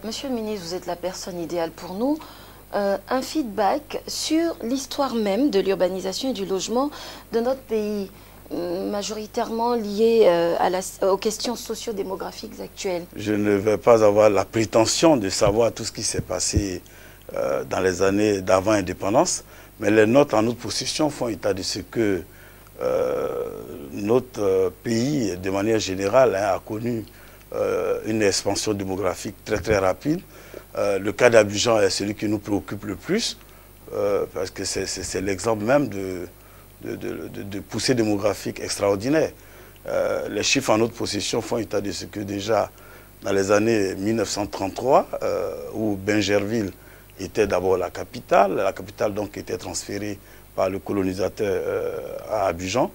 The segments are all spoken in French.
Monsieur le ministre, vous êtes la personne idéale pour nous. Un feedback sur l'histoire même de l'urbanisation et du logement de notre pays, majoritairement lié aux questions socio-démographiques actuelles. Je ne vais pas avoir la prétention de savoir tout ce qui s'est passé dans les années d'avant l'indépendance, mais les notes en notre possession font état de ce que notre pays, de manière générale, a connu une expansion démographique très très rapide. Le cas d'Abidjan est celui qui nous préoccupe le plus, parce que c'est l'exemple même de poussée démographique extraordinaire. Les chiffres en notre possession font état de ce que déjà dans les années 1933, où Bingerville était d'abord la capitale donc était transférée par le colonisateur à Abidjan.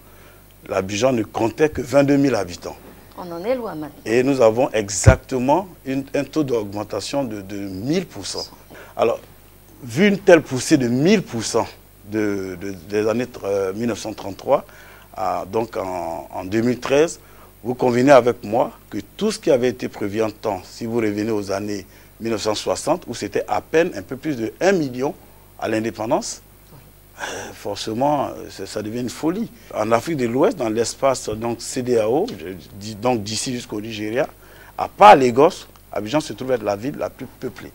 L'Abidjan ne comptait que 22 000 habitants. On en est loin maintenant. Et nous avons exactement un taux d'augmentation de 1000%. Alors, vu une telle poussée de 1000% des années 1933, donc en 2013, vous convenez avec moi que tout ce qui avait été prévu en temps, si vous revenez aux années 1960, où c'était à peine un peu plus de 1 million à l'indépendance, forcément, ça devient une folie. En Afrique de l'Ouest, dans l'espace CEDEAO, donc d'ici jusqu'au Nigeria, à part Lagos, Abidjan se trouve être la ville la plus peuplée.